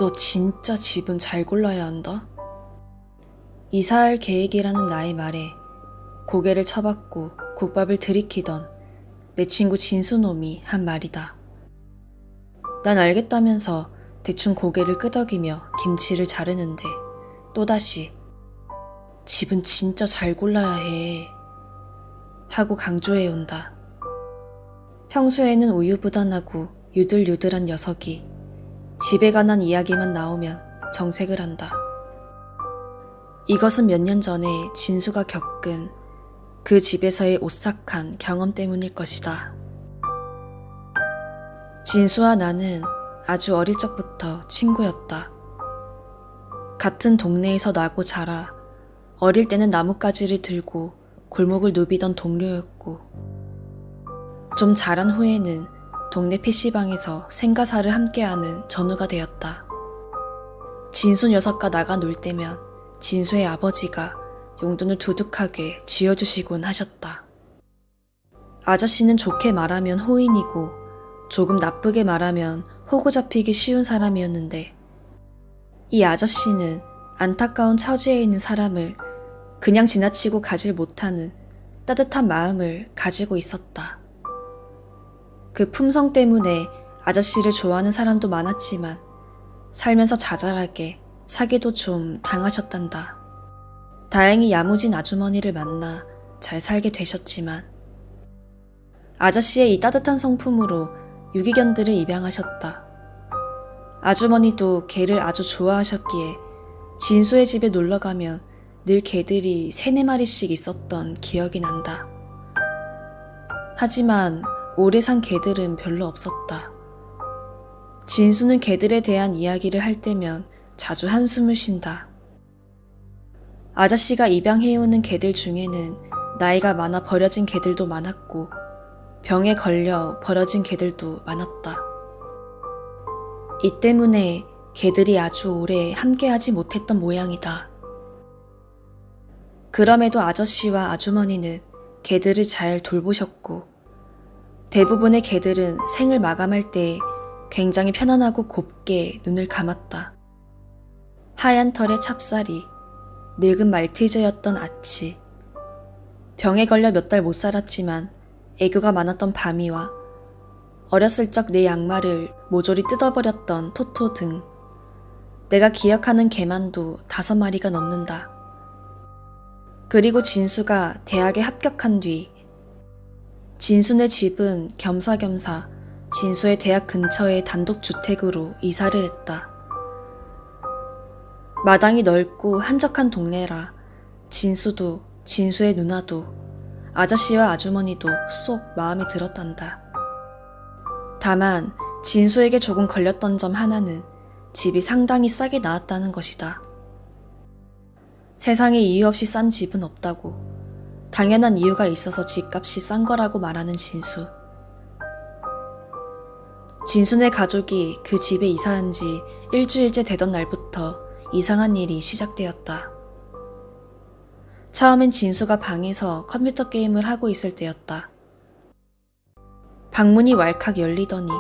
너 진짜 집은 잘 골라야 한다. 이사할 계획이라는 나의 말에 고개를 쳐박고 국밥을 들이키던 내 친구 진수놈이 한 말이다. 난 알겠다면서 대충 고개를 끄덕이며 김치를 자르는데 또다시 집은 진짜 잘 골라야 해 하고 강조해온다. 평소에는 우유부단하고 유들유들한 녀석이 집에 관한 이야기만 나오면 정색을 한다. 이것은 몇 년 전에 진수가 겪은 그 집에서의 오싹한 경험 때문일 것이다. 진수와 나는 아주 어릴 적부터 친구였다. 같은 동네에서 나고 자라 어릴 때는 나뭇가지를 들고 골목을 누비던 동료였고, 좀 자란 후에는 동네 PC방에서 생가사를 함께하는 전우가 되었다. 진수 녀석과 나가 놀 때면 진수의 아버지가 용돈을 두둑하게 쥐어주시곤 하셨다. 아저씨는 좋게 말하면 호인이고 조금 나쁘게 말하면 호구 잡히기 쉬운 사람이었는데, 이 아저씨는 안타까운 처지에 있는 사람을 그냥 지나치고 가질 못하는 따뜻한 마음을 가지고 있었다. 그 품성 때문에 아저씨를 좋아하는 사람도 많았지만 살면서 자잘하게 사기도 좀 당하셨단다. 다행히 야무진 아주머니를 만나 잘 살게 되셨지만 아저씨의 이 따뜻한 성품으로 유기견들을 입양하셨다. 아주머니도 개를 아주 좋아하셨기에 진수의 집에 놀러가면 늘 개들이 3-4마리씩 있었던 기억이 난다. 하지만 오래 산 개들은 별로 없었다. 진수는 개들에 대한 이야기를 할 때면 자주 한숨을 쉰다. 아저씨가 입양해오는 개들 중에는 나이가 많아 버려진 개들도 많았고 병에 걸려 버려진 개들도 많았다. 이 때문에 개들이 아주 오래 함께하지 못했던 모양이다. 그럼에도 아저씨와 아주머니는 개들을 잘 돌보셨고 대부분의 개들은 생을 마감할 때 굉장히 편안하고 곱게 눈을 감았다. 하얀 털의 찹쌀이, 늙은 말티즈였던 아치, 병에 걸려 몇 달 못 살았지만 애교가 많았던 바미와 어렸을 적 내 양말을 모조리 뜯어버렸던 토토 등 내가 기억하는 개만도 5마리가 넘는다. 그리고 진수가 대학에 합격한 뒤 진수네 집은 겸사겸사 진수의 대학 근처의 단독주택으로 이사를 했다. 마당이 넓고 한적한 동네라 진수도 진수의 누나도 아저씨와 아주머니도 쏙 마음에 들었단다. 다만 진수에게 조금 걸렸던 점 하나는 집이 상당히 싸게 나왔다는 것이다. 세상에 이유 없이 싼 집은 없다고, 당연한 이유가 있어서 집값이 싼 거라고 말하는 진수. 진수네 가족이 그 집에 이사한 지 일주일째 되던 날부터 이상한 일이 시작되었다. 처음엔 진수가 방에서 컴퓨터 게임을 하고 있을 때였다. 방문이 왈칵 열리더니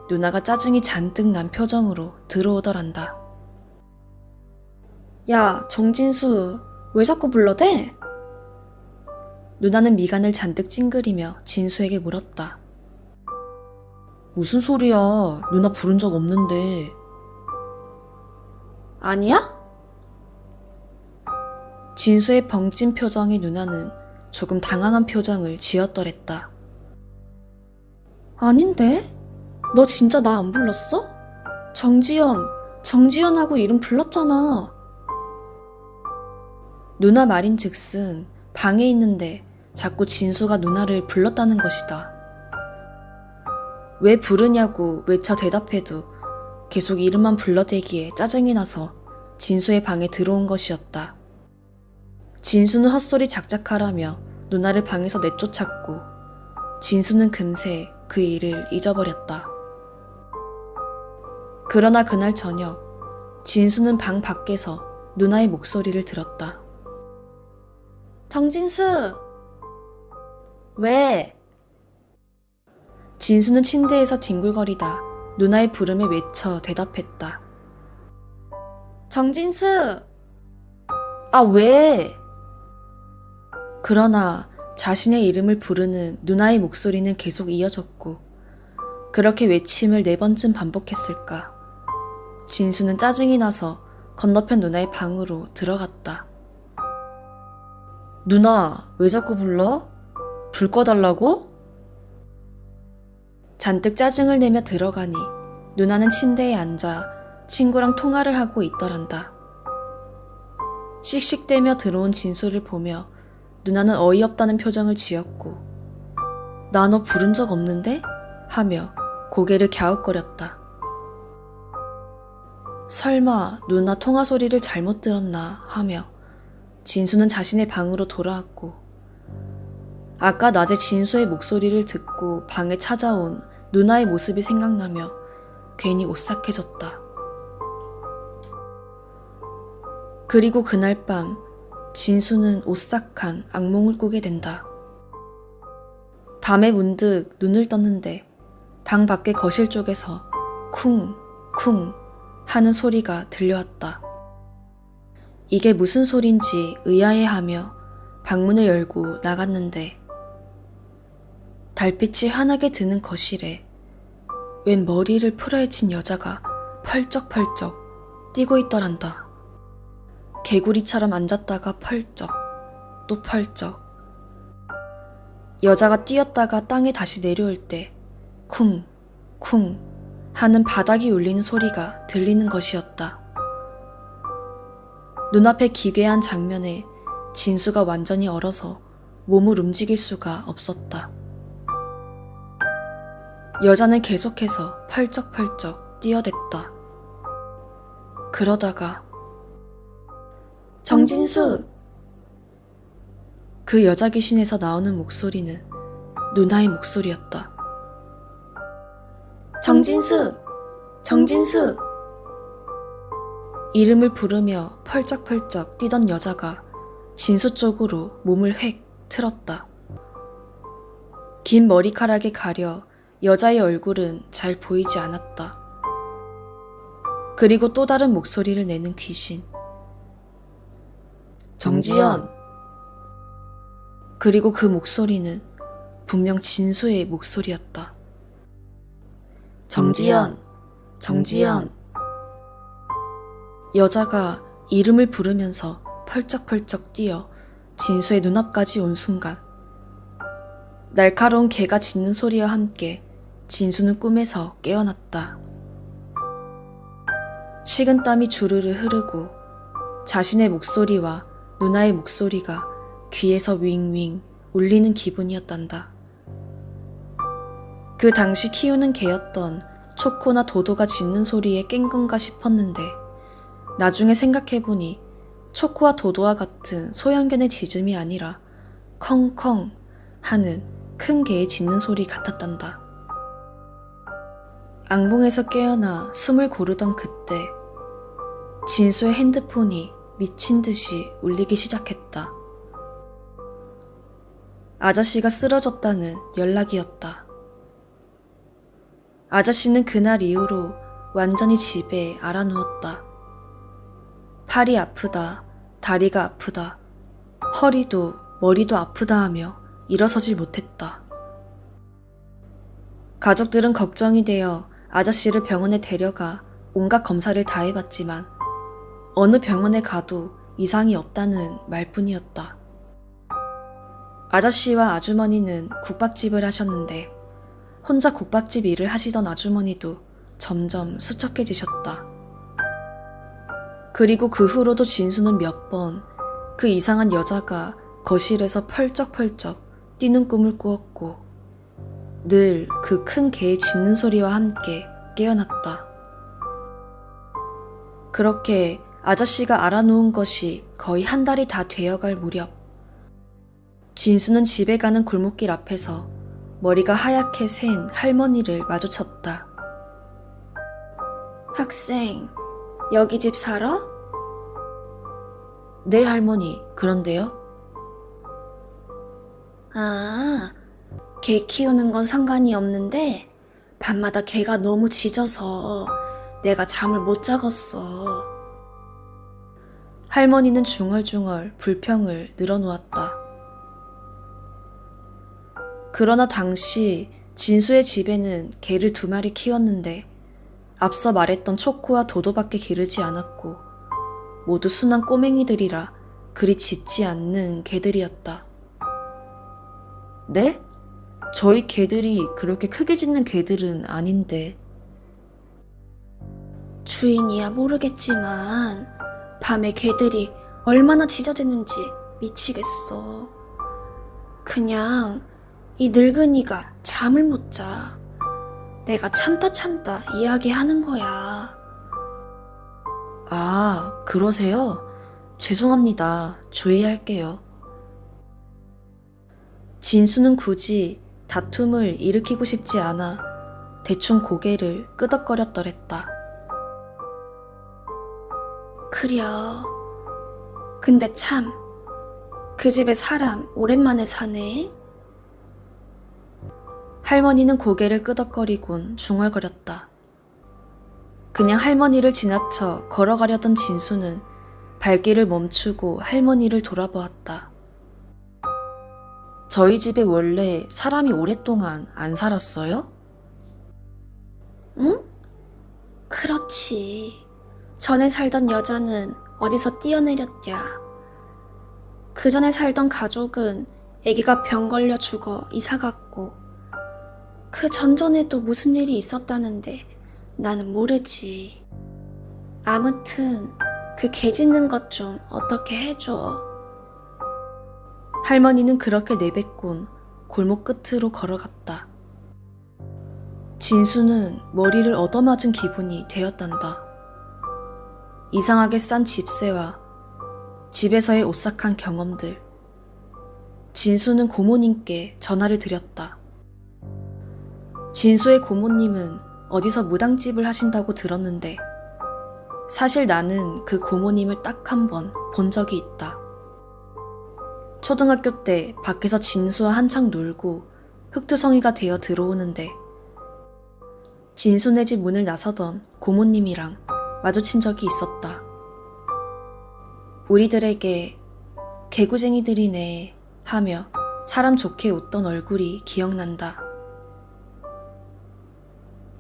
누나가 짜증이 잔뜩 난 표정으로 들어오더란다. 야, 정진수, 왜 자꾸 불러대? 누나는 미간을 잔뜩 찡그리며 진수에게 물었다. 무슨 소리야, 누나 부른 적 없는데. 아니야? 진수의 벙찐 표정에 누나는 조금 당황한 표정을 지었더랬다. 아닌데? 너 진짜 나 안 불렀어? 정지연하고 이름 불렀잖아. 누나 말인즉슨 방에 있는데 자꾸 진수가 누나를 불렀다는 것이다. 왜 부르냐고 외쳐 대답해도 계속 이름만 불러대기에 짜증이 나서 진수의 방에 들어온 것이었다. 진수는 헛소리 작작하라며 누나를 방에서 내쫓았고 진수는 금세 그 일을 잊어버렸다. 그러나 그날 저녁 진수는 방 밖에서 누나의 목소리를 들었다. 정진수! 왜? 진수는 침대에서 뒹굴거리다 누나의 부름에 외쳐 대답했다. 정진수! 아, 왜? 그러나 자신의 이름을 부르는 누나의 목소리는 계속 이어졌고, 그렇게 외침을 4번쯤 반복했을까. 진수는 짜증이 나서 건너편 누나의 방으로 들어갔다. 누나, 왜 자꾸 불러? 불 꺼달라고? 잔뜩 짜증을 내며 들어가니 누나는 침대에 앉아 친구랑 통화를 하고 있더란다. 씩씩대며 들어온 진수를 보며 누나는 어이없다는 표정을 지었고, 나 너 부른 적 없는데? 하며 고개를 갸웃거렸다. 설마 누나 통화 소리를 잘못 들었나 하며 진수는 자신의 방으로 돌아왔고, 아까 낮에 진수의 목소리를 듣고 방에 찾아온 누나의 모습이 생각나며 괜히 오싹해졌다. 그리고 그날 밤 진수는 오싹한 악몽을 꾸게 된다. 밤에 문득 눈을 떴는데 방 밖의 거실 쪽에서 쿵쿵 하는 소리가 들려왔다. 이게 무슨 소린지 의아해하며 방문을 열고 나갔는데, 달빛이 환하게 드는 거실에 웬 머리를 풀어헤친 여자가 펄쩍펄쩍 뛰고 있더란다. 개구리처럼 앉았다가 펄쩍, 또 펄쩍. 여자가 뛰었다가 땅에 다시 내려올 때 쿵, 쿵 하는 바닥이 울리는 소리가 들리는 것이었다. 눈앞에 기괴한 장면에 진수가 완전히 얼어서 몸을 움직일 수가 없었다. 여자는 계속해서 펄쩍펄쩍 뛰어댔다. 그러다가 정진수! 그 여자 귀신에서 나오는 목소리는 누나의 목소리였다. 정진수! 정진수! 이름을 부르며 펄쩍펄쩍 뛰던 여자가 진수 쪽으로 몸을 획 틀었다. 긴 머리카락에 가려 여자의 얼굴은 잘 보이지 않았다. 그리고 또 다른 목소리를 내는 귀신. 정지연! 그리고 그 목소리는 분명 진수의 목소리였다. 정지연! 정지연! 여자가 이름을 부르면서 펄쩍펄쩍 뛰어 진수의 눈앞까지 온 순간, 날카로운 개가 짖는 소리와 함께 진수는 꿈에서 깨어났다. 식은땀이 주르르 흐르고 자신의 목소리와 누나의 목소리가 귀에서 윙윙 울리는 기분이었단다. 그 당시 키우는 개였던 초코나 도도가 짖는 소리에 깬 건가 싶었는데, 나중에 생각해보니 초코와 도도와 같은 소형견의 짖음이 아니라 컹컹 하는 큰 개의 짖는 소리 같았단다. 악몽에서 깨어나 숨을 고르던 그때 진수의 핸드폰이 미친 듯이 울리기 시작했다. 아저씨가 쓰러졌다는 연락이었다. 아저씨는 그날 이후로 완전히 집에 알아누웠다. 팔이 아프다, 다리가 아프다, 허리도 머리도 아프다 하며 일어서질 못했다. 가족들은 걱정이 되어 아저씨를 병원에 데려가 온갖 검사를 다 해봤지만 어느 병원에 가도 이상이 없다는 말뿐이었다. 아저씨와 아주머니는 국밥집을 하셨는데 혼자 국밥집 일을 하시던 아주머니도 점점 수척해지셨다. 그리고 그 후로도 진수는 몇 번 그 이상한 여자가 거실에서 펄쩍펄쩍 뛰는 꿈을 꾸었고 늘 그 큰 개의 짖는 소리와 함께 깨어났다. 그렇게 아저씨가 알아놓은 것이 거의 한 달이 다 되어갈 무렵, 진수는 집에 가는 골목길 앞에서 머리가 하얗게 센 할머니를 마주쳤다. 학생, 여기 집 살아? 네, 할머니. 그런데요? 아, 개 키우는 건 상관이 없는데 밤마다 개가 너무 짖어서 내가 잠을 못 자겠어. 할머니는 중얼중얼 불평을 늘어놓았다. 그러나 당시 진수의 집에는 개를 2마리 키웠는데 앞서 말했던 초코와 도도밖에 기르지 않았고 모두 순한 꼬맹이들이라 그리 짖지 않는 개들이었다. 네? 저희 개들이 그렇게 크게 짖는 개들은 아닌데. 주인이야 모르겠지만 밤에 개들이 얼마나 짖어대는지 미치겠어. 그냥 이 늙은이가 잠을 못 자. 내가 참다 이야기하는 거야. 아, 그러세요? 죄송합니다. 주의할게요. 진수는 굳이 다툼을 일으키고 싶지 않아 대충 고개를 끄덕거렸더랬다. 그려. 근데 참, 그 집에 사람 오랜만에 사네. 할머니는 고개를 끄덕거리곤 중얼거렸다. 그냥 할머니를 지나쳐 걸어가려던 진수는 발길을 멈추고 할머니를 돌아보았다. 저희 집에 원래 사람이 오랫동안 안 살았어요? 응? 그렇지. 전에 살던 여자는 어디서 뛰어내렸냐. 그 전에 살던 가족은 아기가 병 걸려 죽어 이사갔고, 그 전전에도 무슨 일이 있었다는데 나는 모르지. 아무튼 그 개 짖는 것 좀 어떻게 해줘. 할머니는 그렇게 내뱉곤 골목 끝으로 걸어갔다. 진수는 머리를 얻어맞은 기분이 되었단다. 이상하게 싼 집세와 집에서의 오싹한 경험들. 진수는 고모님께 전화를 드렸다. 진수의 고모님은 어디서 무당집을 하신다고 들었는데 사실 나는 그 고모님을 딱 한 번 본 적이 있다. 초등학교 때 밖에서 진수와 한창 놀고 흑투성이가 되어 들어오는데 진수네 집 문을 나서던 고모님이랑 마주친 적이 있었다. 우리들에게 개구쟁이들이네 하며 사람 좋게 웃던 얼굴이 기억난다.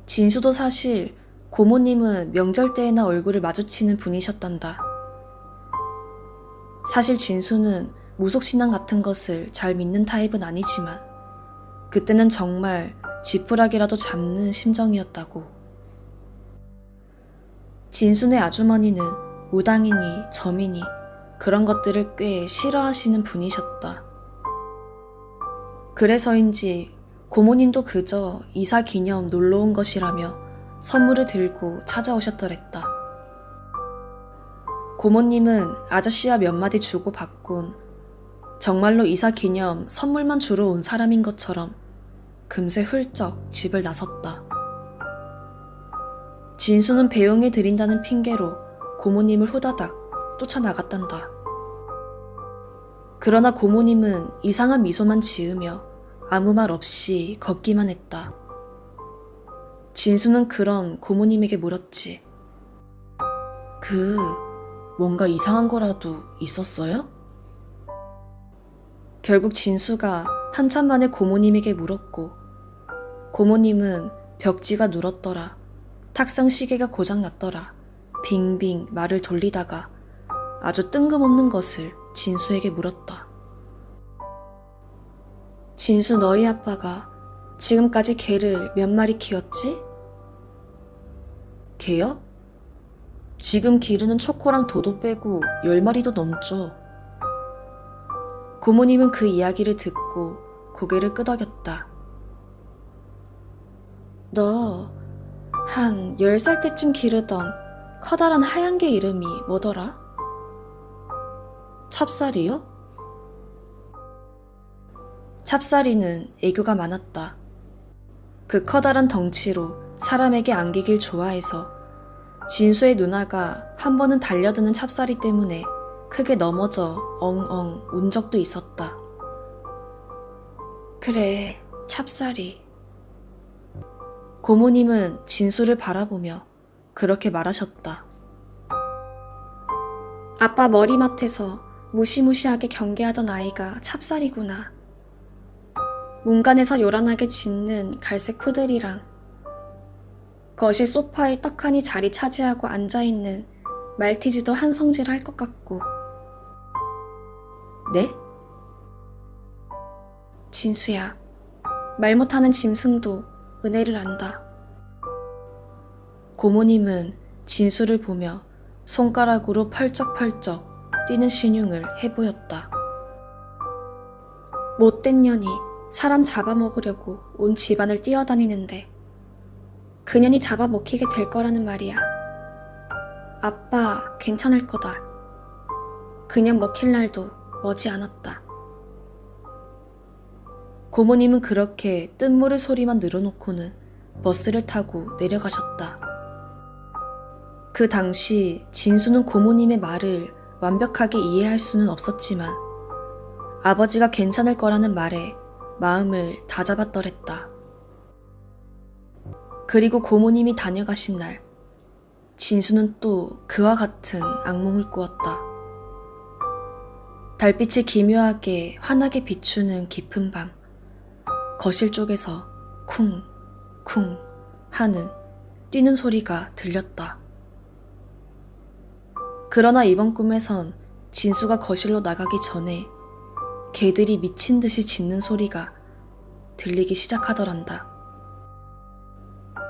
진수도 사실 고모님은 명절 때에나 얼굴을 마주치는 분이셨단다. 사실 진수는 무속신앙 같은 것을 잘 믿는 타입은 아니지만 그때는 정말 지푸라기라도 잡는 심정이었다고. 진수네 아주머니는 무당이니 점이니 그런 것들을 꽤 싫어하시는 분이셨다. 그래서인지 고모님도 그저 이사 기념 놀러 온 것이라며 선물을 들고 찾아오셨더랬다. 고모님은 아저씨와 몇 마디 주고받곤 정말로 이사 기념 선물만 주러 온 사람인 것처럼 금세 훌쩍 집을 나섰다. 진수는 배웅해 드린다는 핑계로 고모님을 후다닥 쫓아나갔단다. 그러나 고모님은 이상한 미소만 지으며 아무 말 없이 걷기만 했다. 진수는 그런 고모님에게 물었지. 뭔가 이상한 거라도 있었어요? 결국 진수가 한참 만에 고모님에게 물었고 고모님은 벽지가 눌었더라. 탁상 시계가 고장났더라. 빙빙 말을 돌리다가 아주 뜬금없는 것을 진수에게 물었다. 진수, 너희 아빠가 지금까지 개를 몇 마리 키웠지? 개요? 지금 기르는 초코랑 도도 빼고 10마리도 넘죠. 고모님은 그 이야기를 듣고 고개를 끄덕였다. 너 한 10살 때쯤 기르던 커다란 하얀 개 이름이 뭐더라? 찹쌀이요? 찹쌀이는 애교가 많았다. 그 커다란 덩치로 사람에게 안기길 좋아해서 진수의 누나가 한 번은 달려드는 찹쌀이 때문에 크게 넘어져 엉엉 운 적도 있었다. 그래, 찹쌀이. 고모님은 진수를 바라보며 그렇게 말하셨다. 아빠 머리맡에서 무시무시하게 경계하던 아이가 찹쌀이구나. 문간에서 요란하게 짖는 갈색 푸들이랑 거실 소파에 떡하니 자리 차지하고 앉아있는 말티즈도 한 성질 할 것 같고. 네? 진수야, 말 못하는 짐승도 은혜를 안다. 고모님은 진수를 보며 손가락으로 펄쩍펄쩍 뛰는 신용을 해보였다. 못된 년이 사람 잡아먹으려고 온 집안을 뛰어다니는데 그년이 잡아먹히게 될 거라는 말이야. 아빠 괜찮을 거다. 그년 먹힐 날도 머지 않았다. 고모님은 그렇게 뜬모를 소리만 늘어놓고는 버스를 타고 내려가셨다. 그 당시 진수는 고모님의 말을 완벽하게 이해할 수는 없었지만 아버지가 괜찮을 거라는 말에 마음을 다잡았더랬다. 그리고 고모님이 다녀가신 날, 진수는 또 그와 같은 악몽을 꾸었다. 달빛이 기묘하게 환하게 비추는 깊은 밤, 거실 쪽에서 쿵쿵 하는 뛰는 소리가 들렸다. 그러나 이번 꿈에선 진수가 거실로 나가기 전에 개들이 미친 듯이 짖는 소리가 들리기 시작하더란다.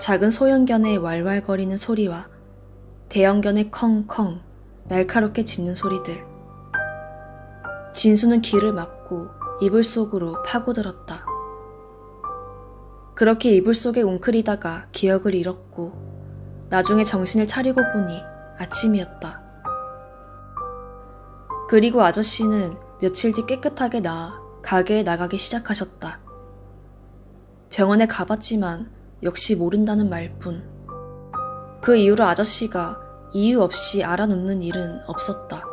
작은 소형견의 왈왈거리는 소리와 대형견의 컹컹 날카롭게 짖는 소리들. 진수는 귀를 막고 이불 속으로 파고들었다. 그렇게 이불 속에 웅크리다가 기억을 잃었고 나중에 정신을 차리고 보니 아침이었다. 그리고 아저씨는 며칠 뒤 깨끗하게 나아 가게에 나가기 시작하셨다. 병원에 가봤지만 역시 모른다는 말뿐. 그 이후로 아저씨가 이유 없이 알아놓는 일은 없었다.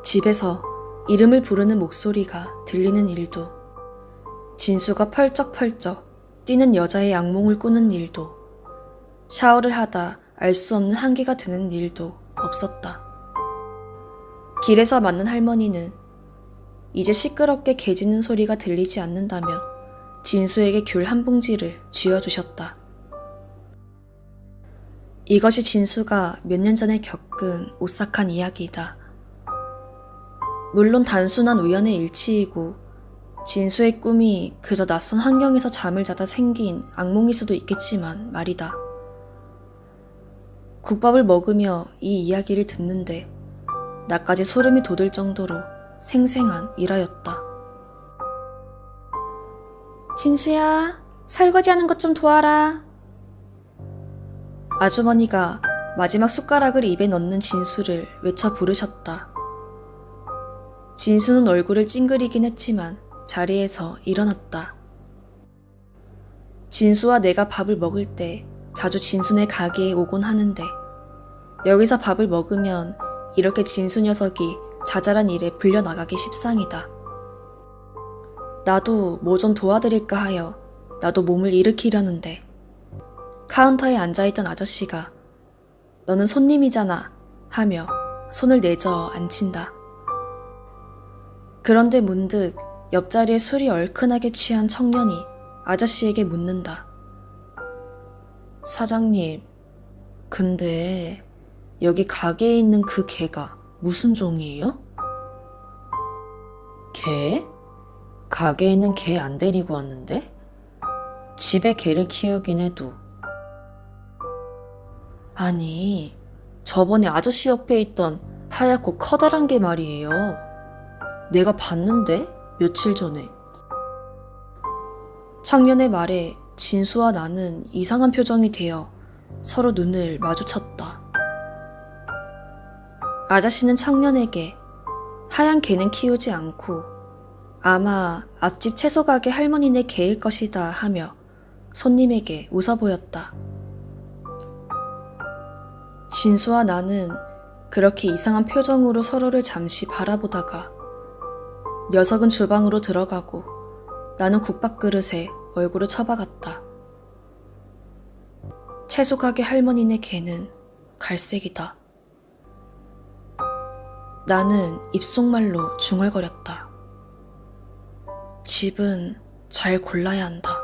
집에서 이름을 부르는 목소리가 들리는 일도, 진수가 펄쩍펄쩍 뛰는 여자의 악몽을 꾸는 일도, 샤워를 하다 알 수 없는 한기가 드는 일도 없었다. 길에서 만난 할머니는 이제 시끄럽게 개 짖는 소리가 들리지 않는다며 진수에게 귤 한 봉지를 쥐어주셨다. 이것이 진수가 몇 년 전에 겪은 오싹한 이야기이다. 물론 단순한 우연의 일치이고 진수의 꿈이 그저 낯선 환경에서 잠을 자다 생긴 악몽일 수도 있겠지만 말이다. 국밥을 먹으며 이 이야기를 듣는데 나까지 소름이 돋을 정도로 생생한 일화였다. 진수야, 설거지하는 것 좀 도와라. 아주머니가 마지막 숟가락을 입에 넣는 진수를 외쳐 부르셨다. 진수는 얼굴을 찡그리긴 했지만 자리에서 일어났다. 진수와 내가 밥을 먹을 때 자주 진수네 가게에 오곤 하는데 여기서 밥을 먹으면 이렇게 진수 녀석이 자잘한 일에 불려나가기 십상이다. 나도 뭐 좀 도와드릴까 하여 나도 몸을 일으키려는데 카운터에 앉아있던 아저씨가 너는 손님이잖아 하며 손을 내저 앉힌다. 그런데 문득 옆자리에 술이 얼큰하게 취한 청년이 아저씨에게 묻는다. 사장님, 근데 여기 가게에 있는 그 개가 무슨 종이에요? 개? 가게에 있는 개 안 데리고 왔는데? 집에 개를 키우긴 해도. 아니, 저번에 아저씨 옆에 있던 하얗고 커다란 개 말이에요. 내가 봤는데? 며칠 전에. 청년의 말에 진수와 나는 이상한 표정이 되어 서로 눈을 마주쳤다. 아저씨는 청년에게 하얀 개는 키우지 않고 아마 앞집 채소 가게 할머니네 개일 것이다 하며 손님에게 웃어 보였다. 진수와 나는 그렇게 이상한 표정으로 서로를 잠시 바라보다가 녀석은 주방으로 들어가고 나는 국밥 그릇에 얼굴을 처박았다. 채소 가게 할머니네 개는 갈색이다. 나는 입속말로 중얼거렸다. 집은 잘 골라야 한다.